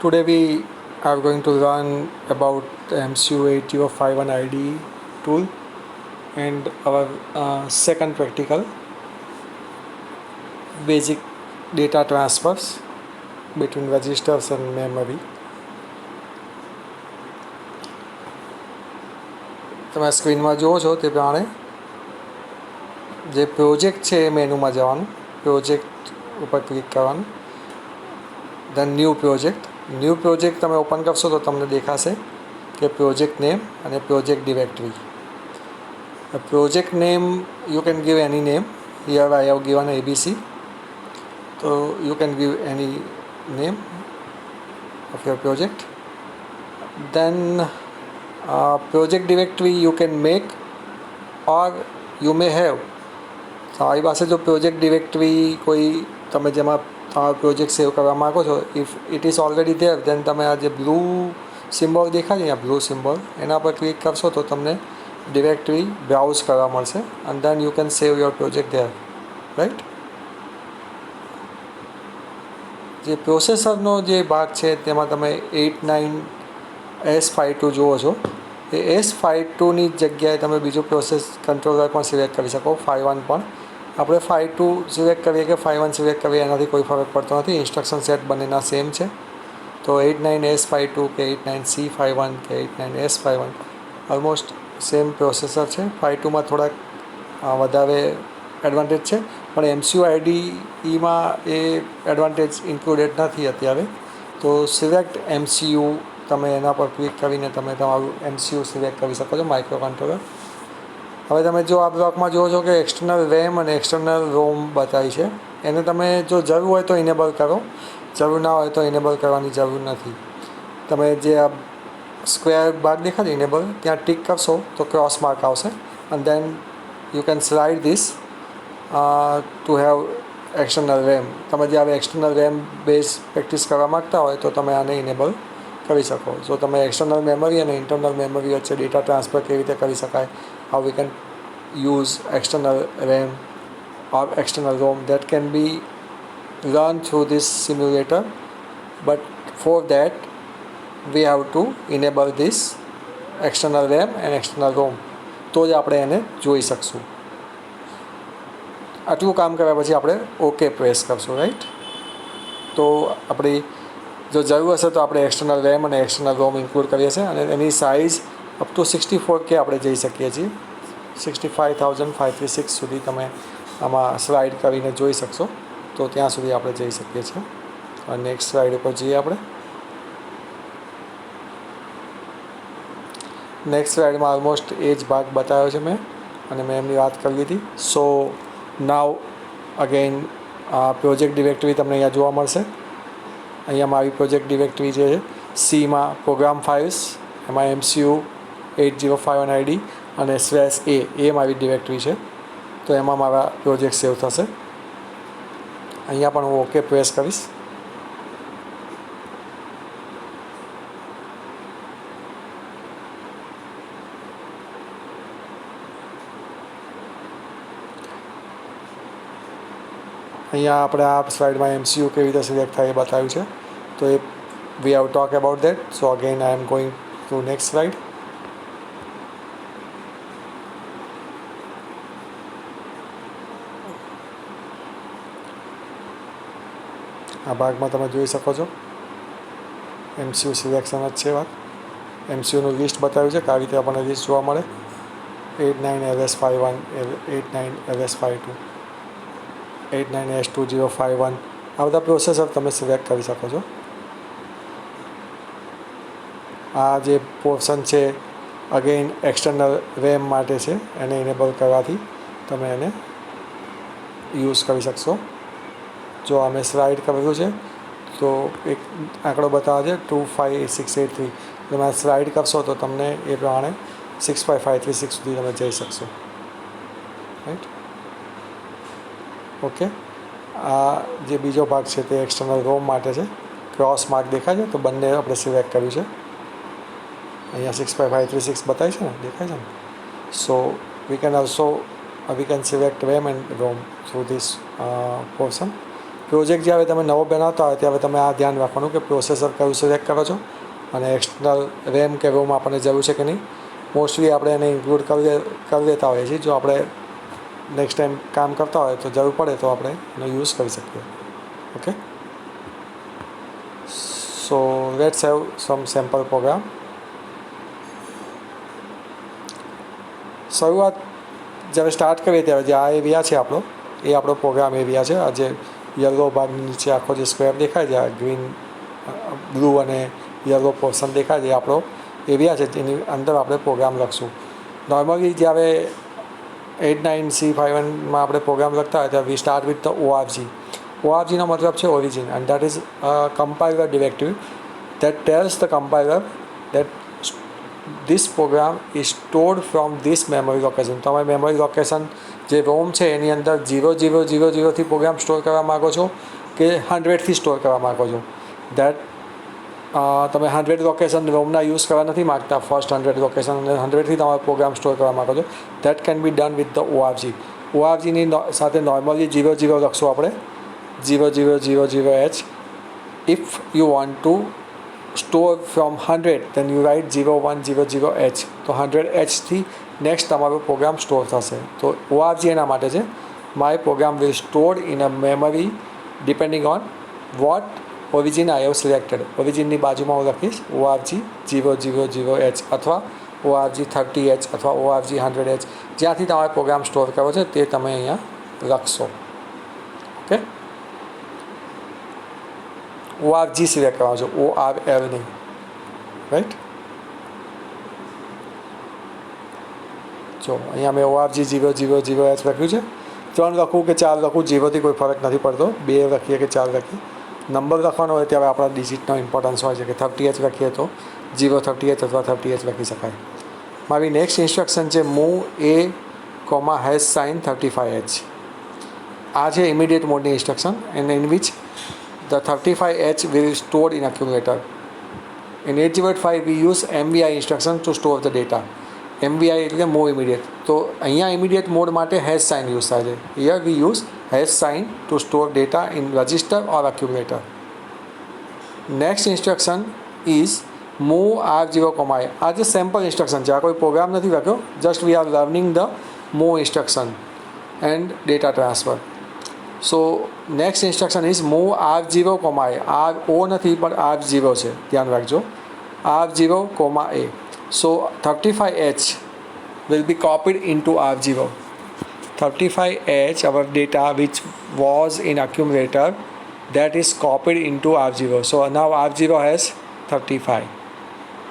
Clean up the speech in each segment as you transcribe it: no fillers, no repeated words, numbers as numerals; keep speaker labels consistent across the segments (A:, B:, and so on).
A: Today we are going to learn about the MCU8051 ID tool and our second practical, basic data transfers between registers and memory. તમે સ્ક્રીનમાં જુઓ છો તે પ્રમાણે જે project છે એ મેનુમાં જવાનું, પ્રોજેક્ટ ઉપર ક્લિક કરવાનું, ધેન ન્યૂ પ્રોજેક્ટ તમે ઓપન કરશો તો તમને દેખાશે કે પ્રોજેક્ટ નેમ અને project directory. Project name you can give any name. Here I have given ABC, so you can give any name of your project. Then project directory you can make or you may have. તમારી પાસે જો project directory કોઈ તમે જેમાં તમારો project સેવ કરવા માગો છો, if it is already there, then તમે આ જે બ્લુ સિમ્બોલ દેખાય છે, બ્લુ સિમ્બોલ એના પર ક્લિક કરશો તો તમને ડિરેક્ટરી બ્રાઉઝ કરવા મળશે and then you can save your project there, right? જે પ્રોસેસરનો જે ભાગ છે તેમાં તમે 89S52 જુઓ છો. એ S52ની જગ્યાએ તમે બીજું પ્રોસેસ કંટ્રોલર પણ સિલેક્ટ કરી શકો, 51 પણ. આપણે 52 સિલેક્ટ કરીએ કે 51 સિલેક્ટ કરીએ એનાથી કોઈ ફરક પડતો નથી, ઇન્સ્ટ્રક્શન સેટ બંનેના સેમ છે. તો 89S52 કે 89C51 કે 89S51 ઓલમોસ્ટ સેમ પ્રોસેસર છે. 52માં થોડાક વધારે એડવાન્ટેજ છે, પણ MCU IDEમાં એ એડવાન્ટેજ ઇન્ક્લુડેડ નથી અત્યારે. તો સિલેક્ટ MCU તમે એના પર ક્લિક કરીને તમે તમારું MCU સિલેક્ટ કરી શકો છો, માઇક્રો કંટ્રોલર. હવે તમે જો આ બ્લોકમાં જુઓ છો કે એક્સટર્નલ રેમ અને એક્સટર્નલ રોમ બતાવી છે. એને તમે જો જરૂર હોય તો ઇનેબલ કરો, જરૂર ના હોય તો ઇનેબલ કરવાની જરૂર નથી. તમે જે આ સ્ક્વેર ભાગ દેખાય ઇનેબલ, ત્યાં ટિક કરશો તો ક્રોસ માર્ક આવશે and then you can slide this to have external RAM. તમે જે હવે એક્સટર્નલ રેમ બેઝ પ્રેક્ટિસ કરવા માગતા હોય તો તમે આને ઇનેબલ કરી શકો. સો તમે એક્સટર્નલ મેમરી અને ઇન્ટરનલ મેમરી વચ્ચે ડેટા ટ્રાન્સફર કેવી રીતે કરી શકાય, how we can use external RAM or external ROM, that can be learned through this simulator, but for that we have to enable this external RAM and external ROM, તો જ આપણે એને જોઈ શકશું. આટલું કામ કર્યા પછી આપણે ઓકે પ્રેસ કરશું, રાઈટ? તો આપણી જો જરૂર હશે તો આપણે એક્સટર્નલ રેમ અને એક્સટર્નલ રોમ ઇન્ક્લુડ કરીએ છીએ અને એની સાઇઝ અપ ટુ 64K આપણે જઈ શકીએ છીએ. 65,536 સુધી તમે આમાં સ્લાઇડ કરીને જોઈ શકશો, તો ત્યાં સુધી આપણે જઈ શકીએ છીએ. અને નેક્સ્ટ સ્લાઇડ ઉપર જઈએ આપણે. નેક્સ્ટ સ્લાઇડમાં ઓલમોસ્ટ એ જ ભાગ બતાવ્યો છે મેં, અને મેં એમની વાત કરી લીધી. સો નાવ અગેન પ્રોજેક્ટ ડિરેક્ટરી તમને અહીંયા જોવા મળશે. અહીંયા મારી પ્રોજેક્ટ ડિરેક્ટરી જે છે સીમાં પ્રોગ્રામ ફાઇલ્સ, એમાં MCU8051 ID અને /A એ મારી ડિરેક્ટરી છે. તો એમાં મારા પ્રોજેક્ટ સેવ થશે. અહીંયા પણ હું ઓકે પ્રેસ કરીશ. અહીંયા આપણે આ સ્લાઇડમાં MCU કેવી રીતે સિલેક્ટ થાય એ બતાવ્યું છે. તો એ we have talk about that. So again I am going to next slide. આ ભાગમાં તમે જોઈ શકો છો MCU સિલેક્શન જ છે વાત. MCUનું લિસ્ટ બતાવ્યું છે કે આ રીતે આપણને લિસ્ટ જોવા મળે. 89LS51, 89LS52, 89S2051, આ બધા પ્રોસેસર તમે સિલેક્ટ કરી શકો છો. આ જે પોર્શન છે અગેન એક્સટર્નલ રેમ માટે છે, એને ઇનેબલ કરવાથી તમે એને યુઝ કરી શકશો. જો અમે સ્લાઇડ કરેલું છે તો એક આંકડો બતાવે છે 258683. તમે સ્લાઇડ કરશો તો તમને એ પ્રમાણે 65536 સુધી તમે જઈ શકશો, રાઈટ? ઓકે, આ જે બીજો ભાગ છે તે એક્સટર્નલ રોમ માટે છે. ક્રોસ માર્ક દેખાય છે, તો બંને આપણે સિલેક્ટ કર્યું છે. અહીંયા 65536 બતાવે છે ને, દેખાય છે ને? So we can also we can select RAM and ROM through this portion. Project જ્યારે તમે નવો બનાવતા હોય ત્યારે તમે આ ધ્યાન રાખવાનું કે પ્રોસેસર કયું સિલેક્ટ કરો છો અને એક્સટર્નલ રેમ કે રોમ આપણને જરૂર છે કે નહીં. મોસ્ટલી આપણે એને ઇન્ક્લુડ કરી દેતા હોઈએ છીએ. જો આપણે નેક્સ્ટ ટાઈમ કામ કરતા હોય તો જરૂર પડે તો આપણે એનો યુઝ કરી શકીએ. Okay, so let's have sum sample program. શરૂઆત જ્યારે સ્ટાર્ટ કરીએ ત્યારે જે આ એરિયા છે આપણો, એ આપણો પ્રોગ્રામ એરિયા છે. આ જે યલો ભાગની નીચે આખો જે સ્ક્વેર દેખાય છે, આ ગ્રીન બ્લુ અને યલો પોર્શન દેખાય છે, એ આપણો એરિયા છે. જેની અંદર આપણે પ્રોગ્રામ લખશું. નોર્મલી જ્યારે 89C51માં આપણે પ્રોગ્રામ લખતા હોય ત્યારે વી સ્ટાર્ટ વિથ ધ ORG. ORGનો મતલબ છે origin, and that is compiler directory that tells the compiler that this program is stored from this memory location. તમે મેમરી લોકેશન જે રોમ છે એની અંદર 0000થી પ્રોગ્રામ સ્ટોર કરવા માગો છો કે 100થી સ્ટોર કરવા માગો છો. દેટ તમે 100 લોકેશન રોમના યુઝ કરવા નથી માગતા, ફર્સ્ટ 100 લોકેશન અને 100થી તમારો પ્રોગ્રામ સ્ટોર કરવા માગો છો. That can be done with the ORG. ORGની સાથે નોર્મલી 00 લખશું આપણે, 0000H. If you want to store from 100 then you write 0100H. તો 100H થી નેક્સ્ટ તમારો પ્રોગ્રામ સ્ટોર થશે. તો ORG એના માટે છે. My program will stored in a memory depending on what origin I have selected. ઓરિજિનની બાજુમાં હું લખીશ ORG 000H અથવા ORG 30H અથવા ORG 100H. જ્યાંથી તમારે પ્રોગ્રામ સ્ટોર કરવો છે તે તમે અહીંયા લખશો. ઓકે, ORG સિલેક્ટ કરવાનો છો, ORL નહીં. રાઈટ, જો અહીંયા મેં ORG 000H લખ્યું છે. 3 લખું કે 4 લખું, 0થી કોઈ ફરક નથી પડતો. 2 લખીએ કે 4 લખીએ, નંબર લખવાનો હોય ત્યારે આપણા ડિજિટનો ઇમ્પોર્ટન્સ હોય છે કે 30H લખીએ તો 030H અથવા 30H લખી શકાય. મારી નેક્સ્ટ ઇન્સ્ટ્રક્શન છે મૂવ A,#35H. આ છે ઇમિડિયેટ મોડની instruction, and in which the 35H will stored in accumulator. In 8085 we use MVI instruction to store the data. MVI એટલે move immediate. તો અહીંયા immediate mode માટે hash sign યુઝ થાય છે. Here we use hash sign to store data in register or accumulator. Next instruction is move R0, આ જે sample instruction છે, આ કોઈ પ્રોગ્રામ નથી લખ્યો, just we are learning the move instruction and data transfer. So next instruction is move R0, RO નથી પણ R0 છે, ધ્યાન રાખજો, R0, A. So 35H will be copied into R0. 35H, our data which was in accumulator, that is copied into R0. So now R0 has 35.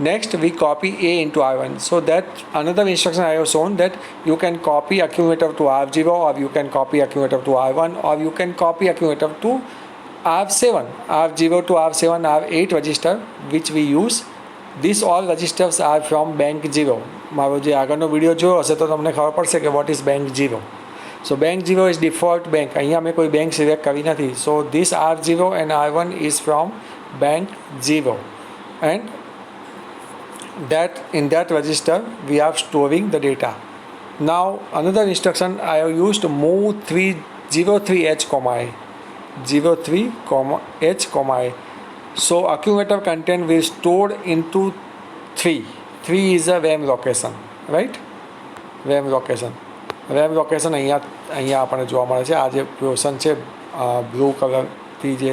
A: Next we copy A into R1. So that another instruction I have shown that you can copy accumulator to R0, or you can copy accumulator to R1, or you can copy accumulator to R7. R0 to R7 are 8 register which we use. These all registers are from bank 0. મારો જે આગળનો video જોયો હશે તો તમને ખબર પડશે કે what is bank 0. So bank 0 is default bank. અહીંયા મેં કોઈ બેંક સિલેક્ટ કરી નથી. So this R0 and R1 is from bank 0, and that in that register we are storing the data. Now another instruction I have used move 03H, 03H, so accumulator content will stored into 3 is a RAM location, right? RAM location અહીંયા આપણને જોવા મળે છે. આ જે portion છે blue કલરથી જે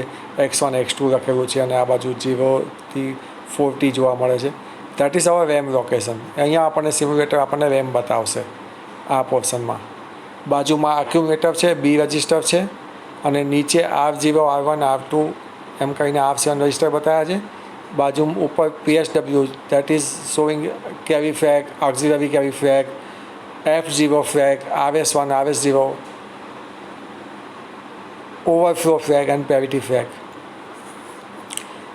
A: X1 X2 લખેલું છે અને આ બાજુ 0થી 40 જોવા મળે છે. That is our RAM location. અહીંયા આપણને સિમ્યુલેટર આપણને રેમ બતાવશે આ પોર્શનમાં. બાજુમાં એક્યુમ્યુલેટર છે, B રજિસ્ટર છે, અને નીચે R0, R1, R2 એમ કહીને R7 રજિસ્ટર બતાવ્યા છે. બાજુ ઉપર PSW, that is showing carry flag, auxiliary carry flag, F0 flag, RS1, RS0, overflow flag and parity flag.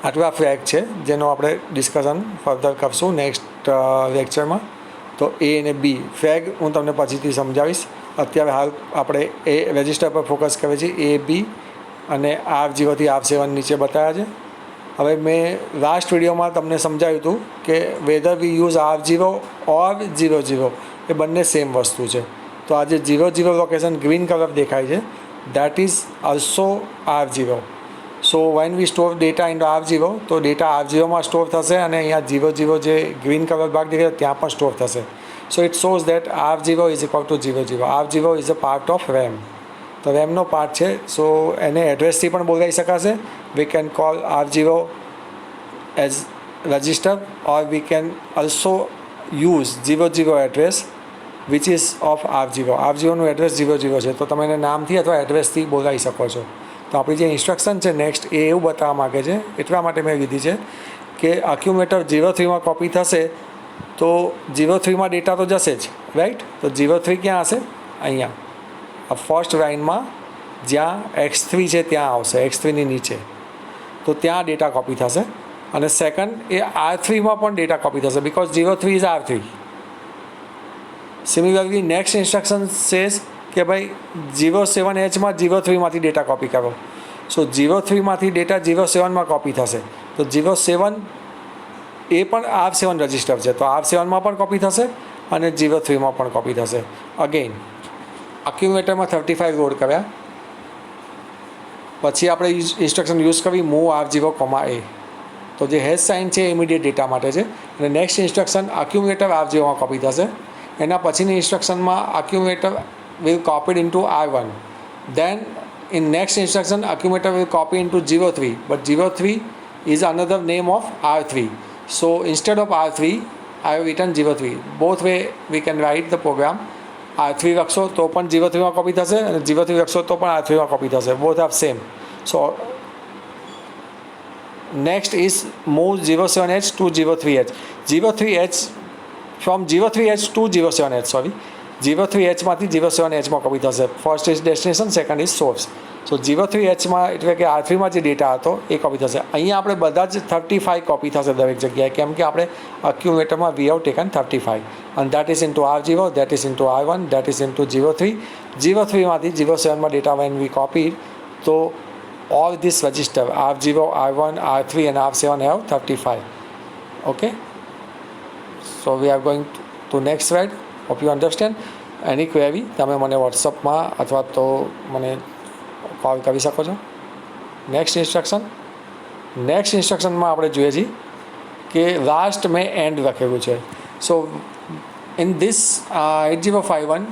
A: આટલા ફ્લેગ છે જેનો આપણે ડિસ્કશન ફર્ધર કરશું નેક્સ્ટ લેક્ચરમાં. તો A અને B ફ્લેગ હું તમને પછીથી સમજાવીશ. અત્યારે હાલ આપણે એ રજિસ્ટર પર ફોકસ કરીએ છીએ. A, B અને R0થી R7 નીચે બતાવ્યા છે. હવે મેં લાસ્ટ વિડીયોમાં તમને સમજાવ્યું હતું કે વેધર વી યુઝ R0 ઓર 00 એ બંને સેમ વસ્તુ છે. તો આ જે 00 લોકેશન ગ્રીન કલર દેખાય છે that is also R0. So when V store data in R0 તો ડેટા R0માં સ્ટોર થશે અને અહીંયા 0 જે ગ્રીન કલર ભાગ દેખાય ત્યાં પણ સ્ટોર થશે. So it shows that R0 is equal to 0. R0 is a part of RAM. તો રેમનો પાર્ટ છે. સો એને એડ્રેસથી પણ બોલાવી શકાશે. We can call R0 as register or we can also use 00 address which is of R0. R0નું address 00 છે તો તમે એને નામથી અથવા એડ્રેસથી બોલાવી શકો છો. તો આપણી જે ઇન્સ્ટ્રક્શન છે નેક્સ્ટ એ એવું બતાવવા માગે છે, એટલા માટે મેં લીધી છે કે અક્યુમ્યુલેટર 03માં કોપી થશે તો 03માં ડેટા તો જશે જ, રાઈટ. તો 03 ક્યાં હશે? અહીંયા આ ફર્સ્ટ લાઇનમાં જ્યાં X3 છે ત્યાં આવશે, X3ની નીચે. તો ત્યાં ડેટા કોપી થશે. અને સેકન્ડ એ R3માં પણ ડેટા કોપી થશે because 03 is R3. Similarly next instruction says કે ભાઈ 07Hમાં 03માંથી ડેટા કોપી કરો. સો 03માંથી ડેટા 07માં કોપી થશે. તો 07 એ પણ R7 રજિસ્ટર છે તો R7માં પણ કોપી થશે અને 03માં પણ કોપી થશે. અગેઇન અક્યુમ્યુલેટરમાં 35 લોડ કર્યા પછી આપણે ઇન્સ્ટ્રક્શન યુઝ કરવી મૂવ R0, તો જે હેશ સાઇન છે એ ઇમિડિયેટ ડેટા માટે છે. અને નેક્સ્ટ ઇન્સ્ટ્રક્શન અક્યુમ્યુલેટર R0માં કોપી થશે. એના પછીની ઇન્સ્ટ્રક્શનમાં અક્યુમ્યુલેટર will copied into R1. Then in next instruction accumulator will copy into 03, but 03 is another name of R3. So instead of R3 I have written 03. Both way we can write the program. R3 લખશો તો પણ 03માં copy થશે અને 03 લખશો તો પણ R3માં copy થશે. Both are same. So next is move 07H to 03H. 03H from 03H to 07H, sorry. 03Hમાંથી 07Hમાં કોપી થશે. First is destination, second is source. So 03Hમાં એટલે કે R3માં જે ડેટા હતો એ કોપી થશે. અહીંયા આપણે બધા જ 35 કોપી થશે દરેક જગ્યાએ, કેમ કે આપણે અક્યુમ્યુલેટરમાં વી હેવ ટેકન 35 અને that is into R0, that is into R1, that is into 03. 03માંથી 07માં ડેટા વેન વી કોપી તો all this register R0, R1, R3 and R7 have 35. Okay, so we are going to next slide. Hope you understand. Any query તમે મને વોટ્સઅપમાં અથવા તો મને call કરી શકો છો. નેક્સ્ટ ઇન્સ્ટ્રક્શનમાં આપણે જોઈએ છીએ કે લાસ્ટ મેં એન્ડ લખેલું છે. સો in this 8051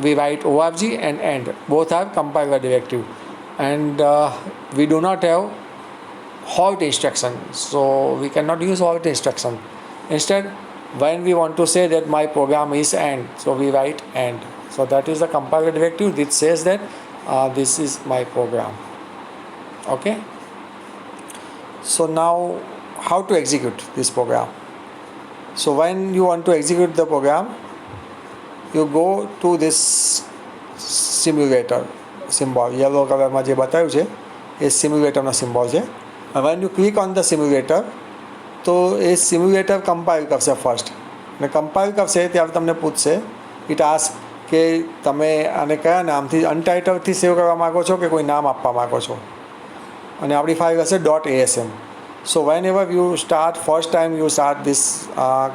A: we write org and end. Both are compiler directive and we do not have halt instruction, so we cannot use halt instruction. Instead, when we want to say that my program is end, so we write end. So that is the compiler directive which says that this is my program. Okay, so now how to execute this program? So when you want to execute the program, you go to this simulator symbol, yellow કલરમાં જે બતાવ્યું છે એ સિમ્યુલેટરનો symbol છે. when you click on the simulator તો એ simulator compile કરશે first, અને compile કરશે ત્યારે તમને પૂછશે ઇટ આસ્ક કે તમે આને કયા નામથી અનટાઇટલથી સેવ કરવા માગો છો કે કોઈ નામ આપવા માગો છો. અને આપણી ફાઇલ હશે .asm. So whenever you start first time you start this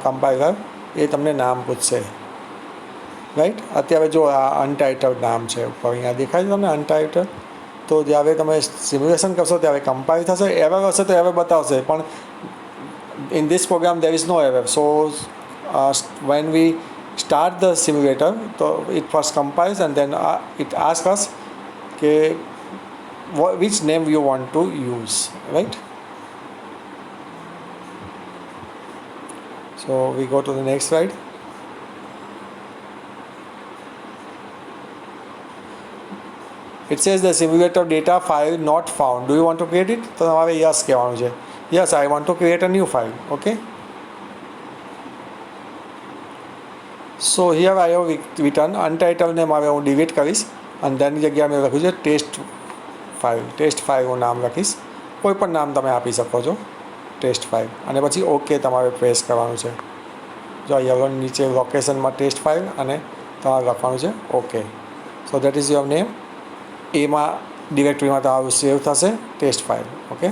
A: compiler એ તમને નામ પૂછશે, રાઈટ. અત્યારે જો આ અનટાઇટલ્ડ નામ છે ઉપર અહીંયા દેખાય છે તમને અનટાઇટલ્ડ. તો જ્યારે તમે સિમ્યુલેશન કરશો ત્યારે કમ્પાઇલ થશે. એરર હશે તો એરર બતાવશે, પણ in this program there is no error. So when we start the simulator, so it first compiles and then it asks us which name you want to use, right? So we go to the next slide. It says the simulator data file not found. Do you want to create it? તો તમારે yes કહેવાનું છે. Yes, I want to create a new file. Okay, so here I have written untitled name. હવે હું delete કરીશ અને તેની જગ્યાએ મેં લખ્યું છે ટેસ્ટ ફાઇલ હું નામ લખીશ. કોઈ પણ નામ તમે આપી શકો છો, ટેસ્ટ ફાઇલ. અને પછી ઓકે તમારે પ્રેસ કરવાનું છે. જો અહીંયા નીચે લોકેશનમાં ટેસ્ટ ફાઇલ અને તમારે લખવાનું છે okay. So that is your name. એમાં ડિરેક્ટરીમાં તમારું સેવ થશે test file. Okay,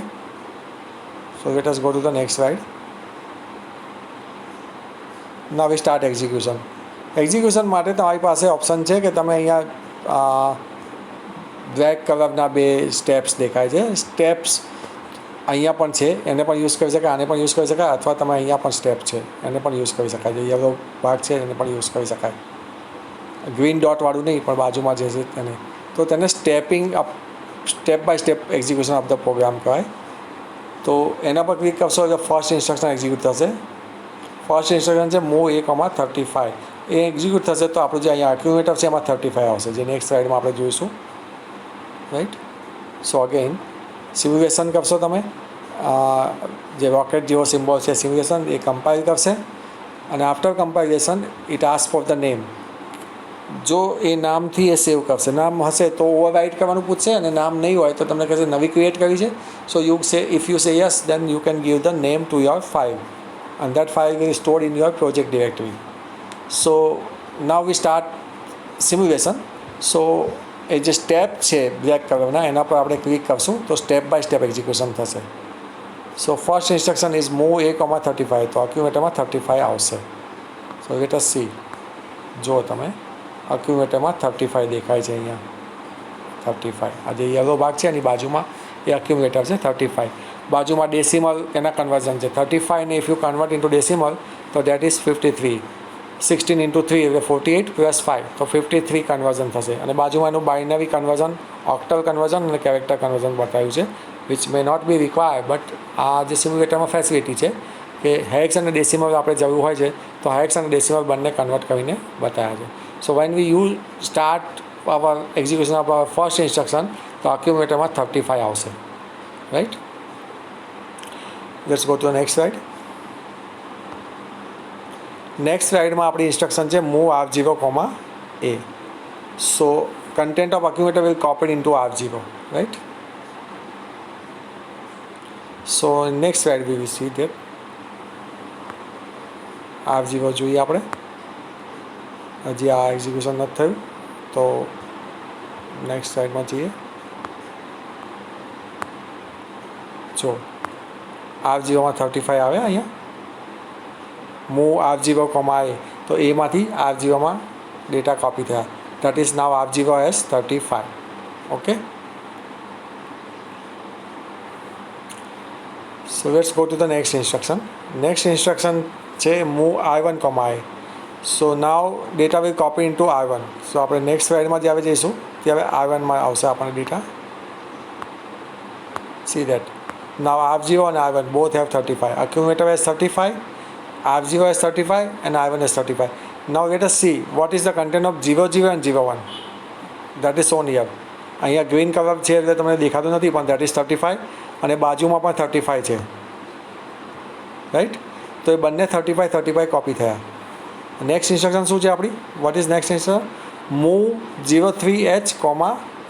A: so let us go to the next slide. Now we start execution. Execution માટે તમારી પાસે ઓપ્શન છે કે તમે અહીંયા બ્લેક કલરના બે સ્ટેપ્સ દેખાય છે. સ્ટેપ્સ અહીંયા પણ છે, એને પણ યુઝ કરી શકાય, આને પણ યુઝ કરી શકાય, અથવા તમે અહીંયા પણ સ્ટેપ છે એને પણ યુઝ કરી શકાય. જે યલો ભાગ છે એને પણ યુઝ કરી શકાય. ગ્રીન ડોટવાળું નહીં, પણ બાજુમાં જે છે તેને. તો તેને stepping up, step by step execution of the program કહેવાય. તો એના પર ક્લિક કરશો એટલે ફર્સ્ટ ઇન્સ્ટ્રક્શન એક્ઝિક્યુટ થશે. ફર્સ્ટ ઇન્સ્ટ્રક્શન છે મૂવ A,35. એ એક્ઝિક્યુટ થશે તો આપણું જે અહીંયા એક્યુમ્યુલેટર છે એમાં 35 આવશે, જે નેક્સ્ટ સ્લાઇડમાં આપણે જોઈશું. રાઈટ. સો અગેન સિમ્યુલેશન કરશો તમે, જે રોકેટ જેવો સિમ્બોલ છે સિમ્યુલેશન, એ કમ્પાઇલ કરશે અને after compilation it ask for the name. જો એ નામથી એ સેવ કરશે, નામ હશે તો ઓવરરાઇટ કરવાનું પૂછશે, અને નામ નહીં હોય તો તમને કહેશે નવી ક્રિએટ કરી છે. So you say, if you say yes, then you can give the name to your file and that file will be stored in your project directory. So now we start simulation. So એ જે step છે black કલરના એના પર આપણે click કરશું તો step by step execution થશે. So first instruction is move A,35. તો એક્યુમ્યુલેટરમાં 35 આવશે. સો લેટ અસ સી. જો તમે એક્યુમ્યુલેટરમાં 35 દેખાય છે અહીંયા 35. આ જે યલો ભાગ છે એની બાજુમાં એ એક્યુમ્યુલેટર છે 35. બાજુમાં ડેસિમલ એના કન્વર્ઝન છે 35 ને if you convert into decimal તો દેટ ઇઝ 53. 16 ઇન્ટુ 3 એટલે 48 પ્લસ 5 તો 53 કન્વર્ઝન થશે. અને બાજુમાં એનું બાઇનરી કન્વર્ઝન, ઓક્ટલ કન્વર્ઝન અને કેરેક્ટર કન્વર્ઝન બતાવ્યું છે, which may not be required. But આ જે સિમ્યુલેટરમાં ફેસિલિટી છે કે હેક્સ અને ડેસિમલ આપણે જરૂર હોય છે તો હેક્સ અને ડેસિમલ બંને કન્વર્ટ કરીને બતાવ્યા છે. So when we you start our execution of our first instruction તો એક્યુમ્યુલેટરમાં 35 આવશે. Right. Let's go to the next slide. Next સ્લાઇડમાં આપણી ઇન્સ્ટ્રક્શન છે move R0, A. So content of accumulator will copied into R0. Right. So next slide we will see that R0 જોઈએ આપણે. હજી આ એક્ઝિક્યુશન નથી થયું તો નેક્સ્ટ સ્લાઇડમાં જઈએ. જો R0માં 35 આવે અહીંયા. Move R0, A. તો એમાંથી R0માં ડેટા કોપી થયા. That is now R0 as 35. Okay. So let's go to the next instruction. Next instruction છે move R1, A. So now data will copy into R1. So આપણે next સ્લાઇડમાં જ્યારે જઈશું ત્યારે R1માં આવશે આપણને data. See that. Now R0 and R1 both have 35. Accumulator has 35, R0 has 35 and R1 has 35. Now let us see what is the content of 00 and 01. That is shown here. અહીંયા green colour છે એટલે તમને દેખાતું નથી, પણ that is 35 અને બાજુમાં પણ 35 છે. રાઈટ. તો એ બંને 35 કોપી થયા. નેક્સ્ટ ઇન્સ્ટ્રક્શન શું છે આપણી? What is next instruction? Move 03H,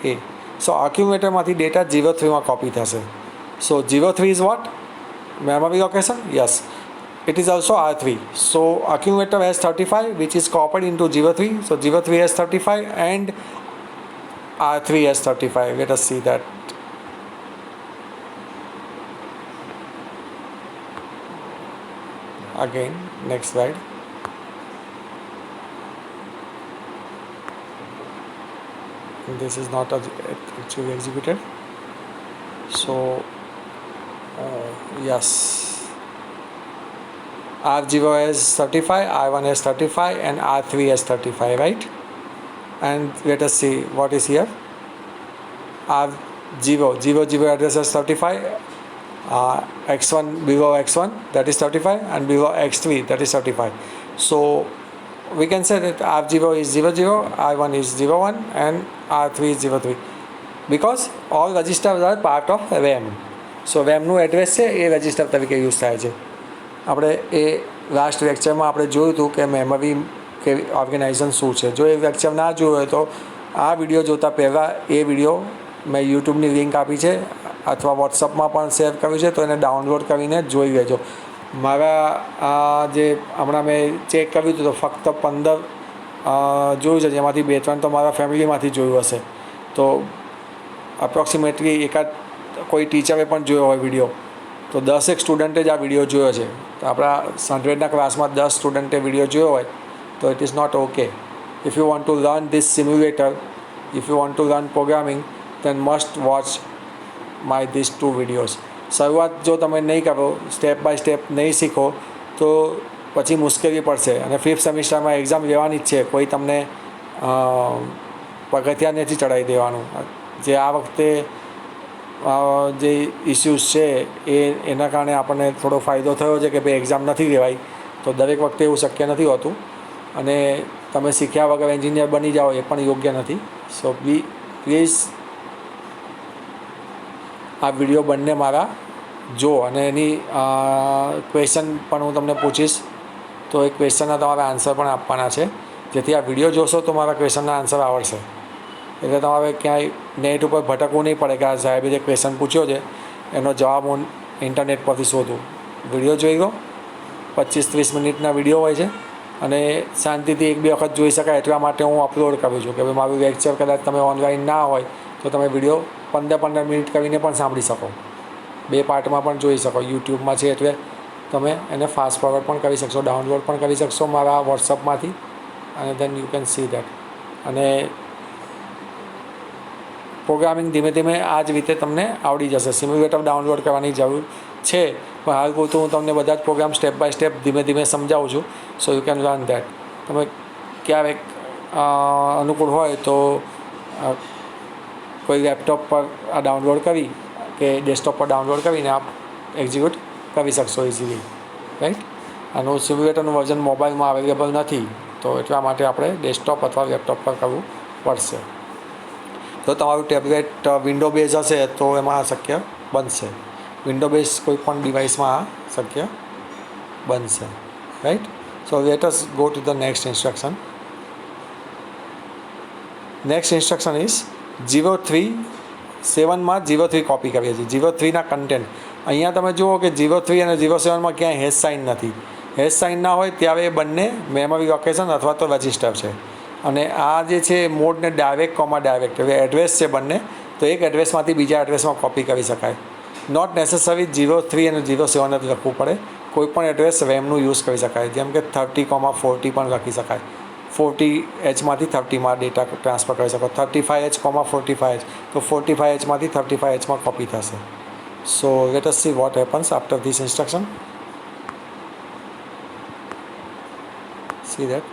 A: A. So એક્યુમ્યુલેટરમાંથી ડેટા 03માં કોપી થશે. So 03 is what? Memory location? Yes. It is also R3. So accumulator has 35 which is copied into 03. So 03 has 35 and R3 has 35. Let us see that. Again, next slide. This is not actually executed. So yes, R0 has 35, R1 has 35 and R3 has 35, right? And let us see what is here. R0 address has 35, X1 below X1 that is 35 and below X3 that is 35. So we can say that R0 is 00, R1 is 01 and R3 is 03. Because all registers are part of RAM. So રેમનું address છે એ register તરીકે use થાય છે. આપણે એ last લેક્ચરમાં આપણે જોયું હતું કે મેમરી કેવી ઓર્ગેનાઇઝેશન શું છે. જો એ લેક્ચર ના જોયું હોય તો આ વિડીયો જોતાં પહેલાં એ વિડીયો મેં યુટ્યુબની લિંક આપી છે અથવા વોટ્સઅપમાં પણ શેર કર્યું છે, તો એને ડાઉનલોડ કરીને જોઈ લેજો. મારા આ જે હમણાં મેં ચેક કર્યું હતું તો ફક્ત 15 જોયું છે, જેમાંથી 2-3 તો મારા ફેમિલીમાંથી જોયું હશે. તો અપ્રોક્સિમેટલી એકાદ કોઈ ટીચરે પણ જોયો હોય વિડીયો તો 10 સ્ટુડન્ટે જ આ વિડીયો જોયો છે. તો આપણા 100ના ક્લાસમાં 10 સ્ટુડન્ટે વિડીયો જોયો હોય તો it is not okay. If you want to learn this simulator, if you want to learn programming, then must watch my these 2 videos. શરૂઆત જો તમે નહીં કરો, સ્ટેપ બાય સ્ટેપ નહીં શીખો તો પછી મુશ્કેલી પડશે. અને 5th સેમિસ્ટરમાં એક્ઝામ લેવાની જ છે, કોઈ તમને પગથિયાં નથી ચડાવી દેવાનું. જે આ વખતે જે ઇસ્યુઝ છે એના કારણે આપણને થોડો ફાયદો થયો છે કે ભાઈ એક્ઝામ નથી લેવાય, તો દરેક વખતે એવું શક્ય નથી હોતું. અને તમે શીખ્યા વગર એન્જિનિયર બની જાઓ એ પણ યોગ્ય નથી. સો પ્લીઝ આ વિડીયો બંને મારા જો, અને એની ક્વેશ્ચન પણ હું તમને પૂછીશ, તો એ ક્વેશ્ચનના તમારા આન્સર પણ આપવાના છે, જેથી આ વિડીયો જોશો તો મારા ક્વેશ્ચનના આન્સર આવડશે. એટલે તમારે ક્યાંય નેટ ઉપર ભટકવું નહીં પડે કે આ સાહેબે જે ક્વેશ્ચન પૂછ્યો છે એનો જવાબ હું ઇન્ટરનેટ પરથી શોધું. વિડીયો જોઈ લો, 25-30 મિનિટના વિડીયો હોય છે અને શાંતિથી 1-2 વખત જોઈ શકાય. એટલા માટે હું અપલોડ કરું છું કે ભાઈ મારું લેક્ચર કદાચ તમે ઓનલાઈન ના હોય તો તમે વિડીયો 15-15 મિનિટ કરીને પણ સાંભળી શકો, 2 પાર્ટમાં પણ જોઈ શકો. યુટ્યુબમાં છે એટલે તમે એને ફાસ્ટ ફોરવર્ડ પણ કરી શકશો, ડાઉનલોડ પણ કરી શકશો મારા વોટ્સઅપમાંથી, અને then you can see that. અને પ્રોગ્રામિંગ ધીમે ધીમે આ જ રીતે તમને આવડી જશે. સિમ્યુલેટર ડાઉનલોડ કરવાની જરૂર છે, પણ હાલ પૂરતું હું તમને બધા જ પ્રોગ્રામ સ્ટેપ બાય સ્ટેપ ધીમે ધીમે સમજાવું છું. So you can learn that. તમે ક્યારેક અનુકૂળ હોય તો કોઈ લેપટોપ પર આ ડાઉનલોડ કરી કે ડેસ્કટોપ પર ડાઉનલોડ કરીને આપ એક્ઝિક્યુટ કરી શકશો ઇઝીલી, રાઈટ. આનું સિમ્યુલેટરનું વર્ઝન મોબાઈલમાં અવેલેબલ નથી, તો એટલા માટે આપણે ડેસ્કટોપ અથવા લેપટોપ પર કરવું પડશે. તો તમારું ટેબ્લેટ વિન્ડો બેઝ હશે તો એમાં આ શક્ય બનશે. વિન્ડો બેઝ કોઈ પણ ડિવાઇસમાં આ શક્ય બનશે, right. So let us go to the next instruction. Next instruction is 0.3.7માં 0.3 કોપી કરીએ છીએ. 0.3ના કન્ટેન્ટ અહીંયા તમે જુઓ કે 0.3 અને 0.7માં ક્યાંય હેશ સાઇન નથી. હેશ સાઇન ના હોય ત્યારે એ બંને મેમરી લોકેશન અથવા તો રજિસ્ટર છે. અને આ જે છે મોડને ડાયરેક્ટ કોમા ડાયરેક્ટ એટલે એડ્રેસ છે બંને, તો એક એડ્રેસમાંથી બીજા એડ્રેસમાં કોપી કરી શકાય. નોટ નેસેસરી 0.3 અને 0.7 જ લખવું પડે. કોઈ પણ એડ્રેસ રેમનું યુઝ કરી શકાય, જેમ કે 30,40 પણ લખી શકાય. 40Hમાંથી 30માં ડેટા ટ્રાન્સફર કરી શકો. 35H,45H તો 45Hમાંથી 35Hમાં કોપી થશે. સો let S see what happens after this instruction. See that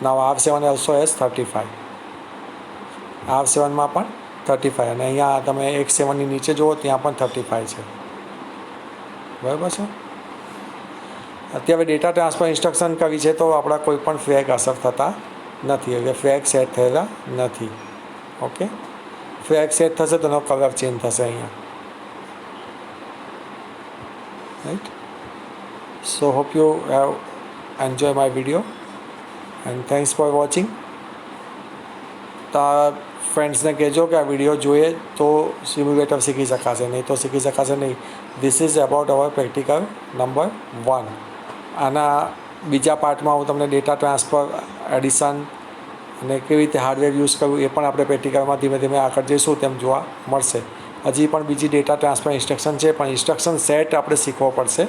A: now R7 also has 35. R7માં પણ 35, અને અહીંયા તમે એક 7ની નીચે જુઓ ત્યાં પણ 35 છે, બરાબર છે. અત્યારે ડેટા ટ્રાન્સફર ઇન્સ્ટ્રક્શન કરી છે તો આપણા કોઈ પણ ફ્લેગ અસર થતા નથી, એટલે ફ્લેગ સેટ થયેલા નથી. ઓકે, ફ્લેગ સેટ થશે તો એનો કલર ચેન્જ થશે અહીંયા, right. So hope you have enjoy my video and thanks for watching. તારા ફ્રેન્ડ્સને કહેજો કે આ વિડીયો જોઈએ તો સિમ્યુલેટર શીખી શકાશે, નહીં તો શીખી શકાશે નહીં. This is about hour practical number 1. આના બીજા પાર્ટમાં હું તમને ડેટા ટ્રાન્સફર, એડિશન અને કેવી રીતે હાર્ડવેર યુઝ કરવું એ પણ આપણે પ્રેક્ટિકલમાં ધીમે ધીમે આગળ જઈશું તેમ જોવા મળશે. હજી પણ બીજી ડેટા ટ્રાન્સફર ઇન્સ્ટ્રક્શન છે, પણ ઇન્સ્ટ્રક્શન સેટ આપણે શીખવો પડશે.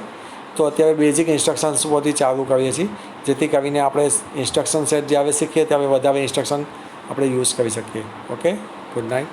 A: તો અત્યારે બેઝિક ઇન્સ્ટ્રક્શન્સ બધી ચાલુ કરીએ છીએ, જેથી કરીને આપણે ઇન્સ્ટ્રક્શન સેટ જ્યારે શીખીએ ત્યારે વધારે ઇન્સ્ટ્રક્શન આપણે યુઝ કરી શકીએ. Okay, good night.